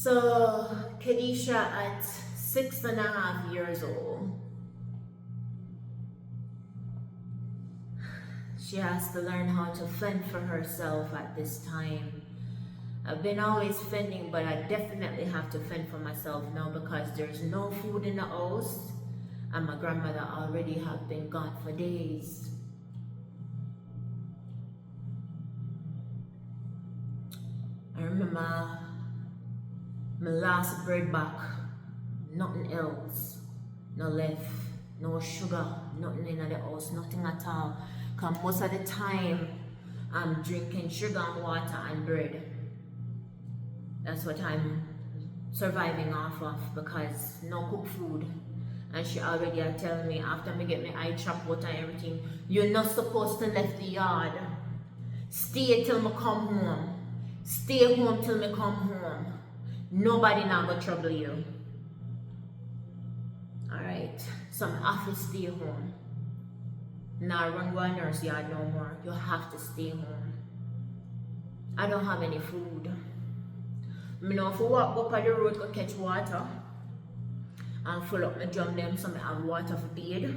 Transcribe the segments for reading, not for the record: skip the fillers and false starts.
So, Kadisha at 6.5 years old, she has to learn how to fend for herself at this time. I've been always fending, but I definitely have to fend for myself now because there's no food in the house and my grandmother already have been gone for days. I remember my last bread back, nothing else, no left, no sugar, nothing in the house, nothing at all. Because most of the time, I'm drinking sugar and water and bread. That's what I'm surviving off of because no cooked food. And she already are telling me after me get my eye chopped out and everything, you're not supposed to leave the yard. Stay till me come home. Stay home till me come home. Nobody now gonna trouble you. Alright, so I have to stay home. Now run go a nurse yard no more. You have to stay home. I don't have any food. I know if I walk up on the road to catch water and fill up my drum them so I have water for bathe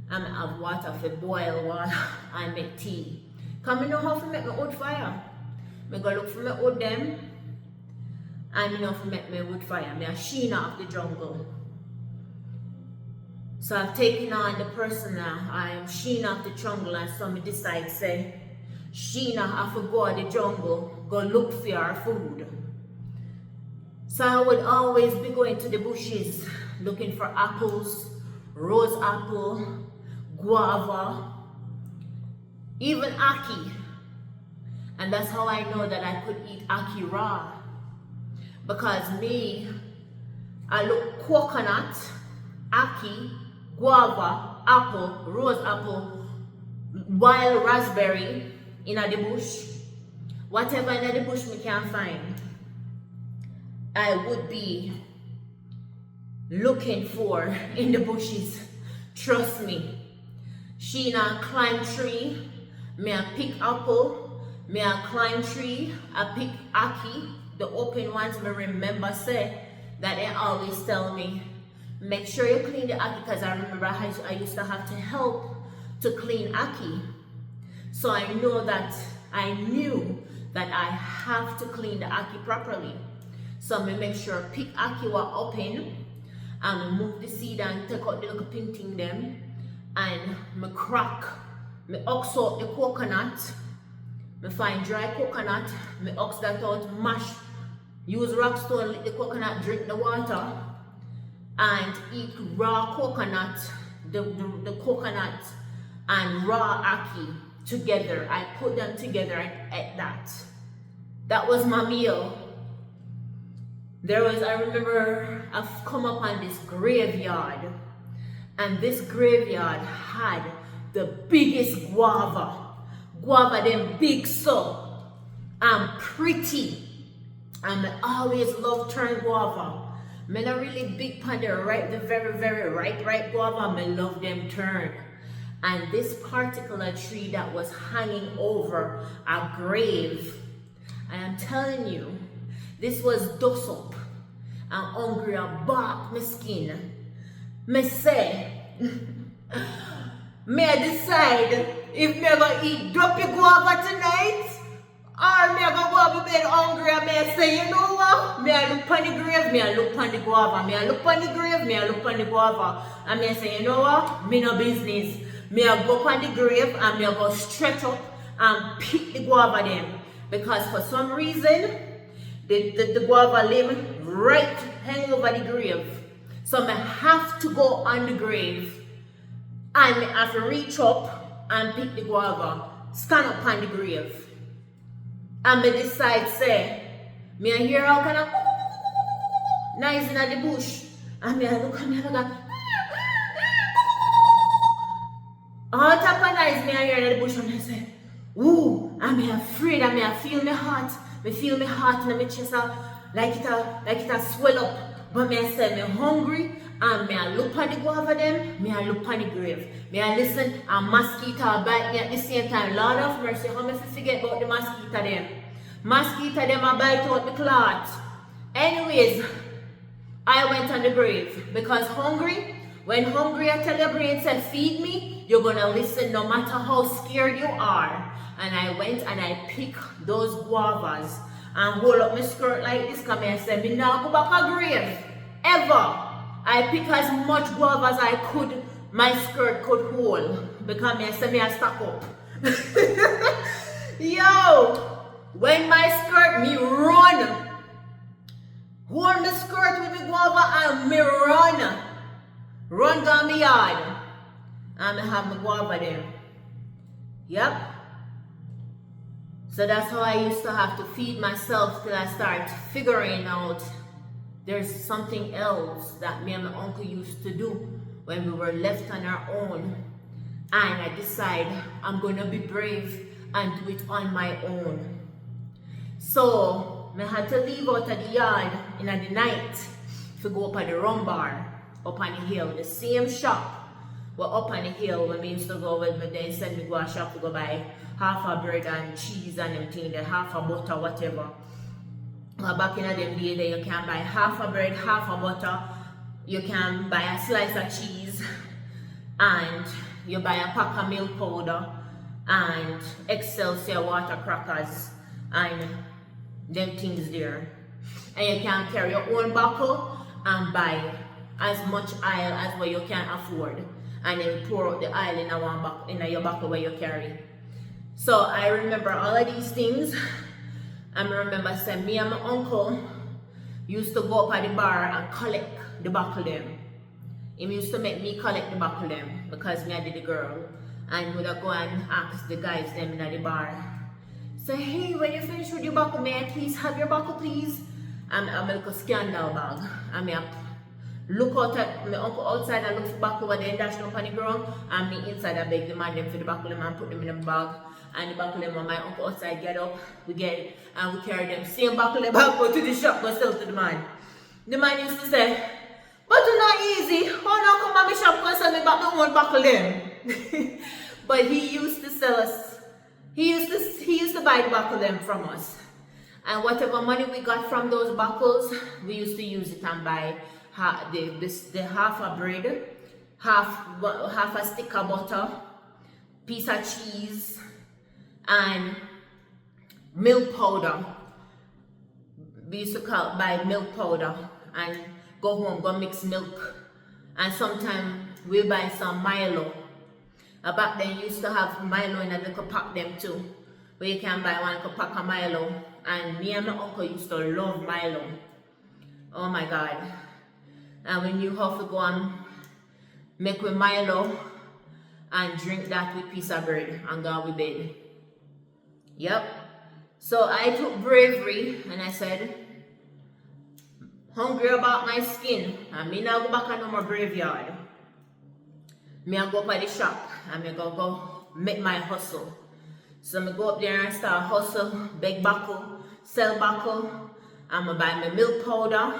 and I have water for boil water and make tea. Because I know how to make my wood fire. I go look for my wood them and I know how to make my wood fire. I Sheena of the jungle. So I've taken on the person now. I am Sheena of the jungle and so I decide say Sheena have to go to the jungle, go look for her food. So I would always be going to the bushes looking for apples, rose apple, guava, even ackee. And that's how I know that I could eat ackee raw. Because me, I look coconut, ackee, guava, apple, rose apple, wild raspberry in the bush. Whatever in the bush me can find, I would be looking for in the bushes. Trust me. Sheena climb tree, me a pick apple, me a climb tree, I pick ackee, the open ones me remember say that they always tell me, make sure you clean the ackee because I remember I used to have to help to clean ackee. So I know that I knew that I have to clean the ackee properly. So I make sure pick ackee were open and move the seed and take out the little pink thing them and me crack, me ox out the coconut, me find dry coconut, me ox that out, mash, use rock stone, lick the coconut, drink the water and eat raw coconut, the coconut and raw ackee together. I put them together and ate that. That was my meal. I remember I've come upon this graveyard and this graveyard had the biggest guava. Guava them big so and pretty. And I always love turn guava. I'm not really big pan the very ripe guava. I love them turn. And this particular tree that was hanging over a grave, and I'm telling you, this was dust up and hungry and bark my skin. Me say, me decide if me gonna eat dumpy guava tonight or me gonna go to bed hungry and me say, you know what? Me I look on the grave, me I look on the guava. Me I look on the grave, me I look on the guava. And me say, you know what? Me no business. Me I go on the grave and me I go stretch up and pick the guava them. Because for some reason, the guava limb right hang over the grave. So I have to go on the grave and I have to reach up and pick the guava, stand up on the grave. And I decide say, me I hear all kind of noise in the bush. And I look and me I go, all type of noise me I hear in the bush and I say, ooh, I'm afraid and I feel my heart. I feel my heart in my chest like it swell up. But me I say me hungry and me I look on the guava them, me I look on the grave. Me I listen and mosquito bite me at the same time. Lord of mercy, how me forget about the mosquito them. Mosquito them a bite out the clot. Anyways, I went on the grave because hungry. When hungry, I tell your brain, say, feed me, you're gonna listen no matter how scared you are. And I went and I picked those guavas and hold up my skirt like this, come here and say, me now go back a grave. Ever. I picked as much guava as I could, my skirt could hold. Because me I say, me I stack up. Yo, when my skirt, me run. Hold the skirt with me guava and me run. Run down the yard. And I have my guava there. Yep. So that's how I used to have to feed myself till I start figuring out there's something else that me and my uncle used to do when we were left on our own. And I decided I'm going to be brave and do it on my own. So I had to leave out of the yard in the night to go up on the rum bar, up on the hill, the same shop. Well, up on the hill when we used to go with me, they send me go a shop to go buy half a bread and cheese and them thing, the half a butter, whatever. Well, back in the day, there you can buy half a bread, half a butter, you can buy a slice of cheese, and you buy a pack of milk powder, and Excelsior water crackers, and them things there. And you can carry your own buckle and buy as much oil as what you can afford. And then pour out the oil in your buckle where you carry. So I remember all of these things. I remember saying me and my uncle used to go up at the bar and collect the buckle them. He used to make me collect the buckle them because me I did the girl. And would go and ask the guys them in the bar. So hey, when you finish with your buckle, may I please have your buckle please? I'm a little scandal bag. And me look out at my uncle outside and look for buckle when they dash up on the ground, and me inside I beg the man them for the buckle them and put them in the bag. And the buckle them when my uncle outside get up, we get it and we carry them same buckle them back go to the shop, go sell to the man. The man used to say, but it's not easy. How now come on my shop and sell me back my own buckle them? But he used to sell us. He used to buy the buckle them from us. And whatever money we got from those buckles, we used to use it and buy the half a bread, half a stick of butter, piece of cheese, and milk powder. We used to buy milk powder and go home, go mix milk. And sometimes we buy some Milo. Back then you used to have Milo in a little pack them too, where you can buy one little pack of Milo. And me and my uncle used to love Milo. Oh my God. And we knew how to go and make with Milo and drink that with piece of bread and go with bed. Yep. So I took bravery and I said, hungry about my skin, and me now go back on no more graveyard. Me I go up at the shop and me go make my hustle. So me go up there and start hustle, beg buckle, sell buckle. I'ma buy my milk powder.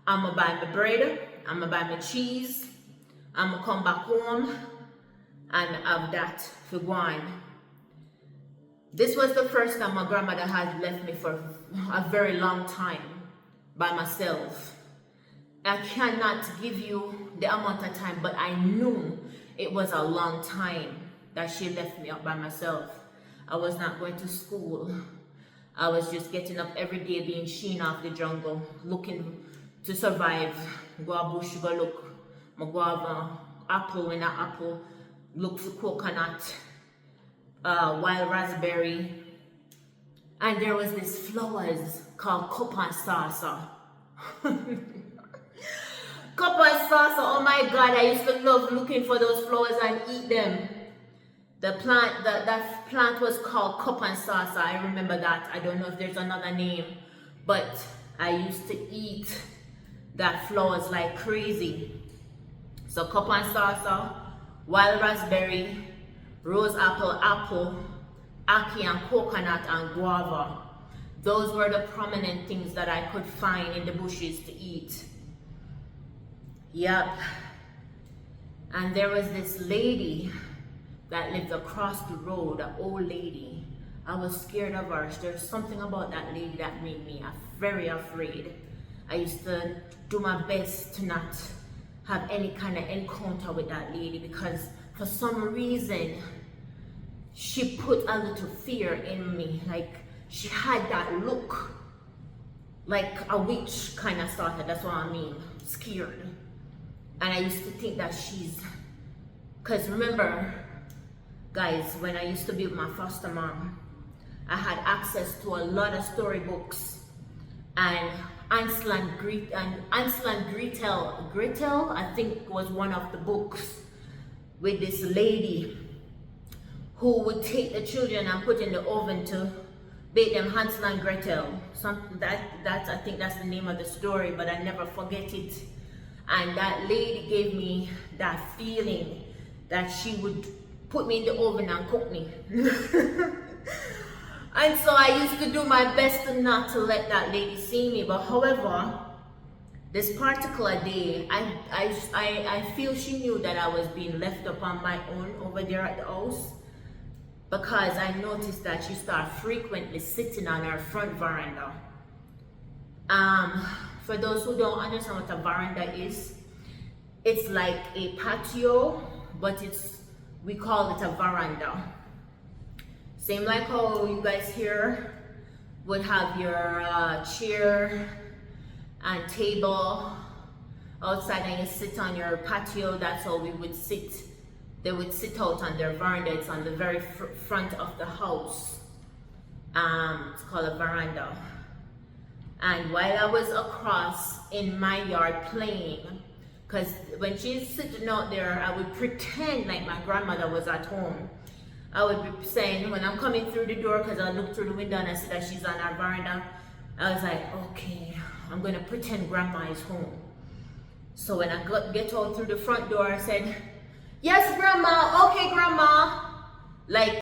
I'ma buy my bread, I'ma buy my cheese, I'ma come back home and have that for go on. This was the first time my grandmother had left me for a very long time by myself. I cannot give you the amount of time, but I knew it was a long time that she left me up by myself. I was not going to school. I was just getting up every day being sheen off the jungle, looking to survive. Go a bush, go look. Go have an apple, when an apple, look for coconut, wild raspberry. And there was this flowers called copan salsa. Copan salsa, oh my God, I used to love looking for those flowers and eat them. The plant, that plant was called copan salsa. I remember that. I don't know if there's another name, but I used to eat that flowers like crazy. So copan salsa, wild raspberry, rose apple, ackee and coconut and guava. Those were the prominent things that I could find in the bushes to eat. Yep. And there was this lady that lived across the road, an old lady. I was scared of her. There's something about that lady that made me very afraid. I used to do my best to not have any kind of encounter with that lady, because for some reason she put a little fear in me. Like, she had that look like a witch kind of started, that's what I mean, scared. And I used to think that she's, because remember guys, when I used to be with my foster mom, I had access to a lot of storybooks, and Ansel and Gretel, I think, was one of the books, with this lady who would take the children and put in the oven to bake them Hansel and Gretel. That's I think that's the name of the story, but I never forget it. And that lady gave me that feeling that she would put me in the oven and cook me. And so I used to do my best not to let that lady see me. But however, this particular day, I feel she knew that I was being left up on my own over there at the house, because I noticed that she started frequently sitting on her front veranda. For those who don't understand what a veranda is, it's like a patio, but we call it a veranda. Same like how you guys here would have your chair and table outside, and you sit on your patio. That's how we would sit. They would sit out on their veranda. It's on the very front of the house. It's called a veranda. And while I was across in my yard playing, because when she's sitting out there, I would pretend like my grandmother was at home. I would be saying, when I'm coming through the door, because I look through the window and I see that she's on our veranda, I was like, okay, I'm going to pretend grandma is home. So when I get out through the front door, I said, yes, grandma, okay, grandma. Like,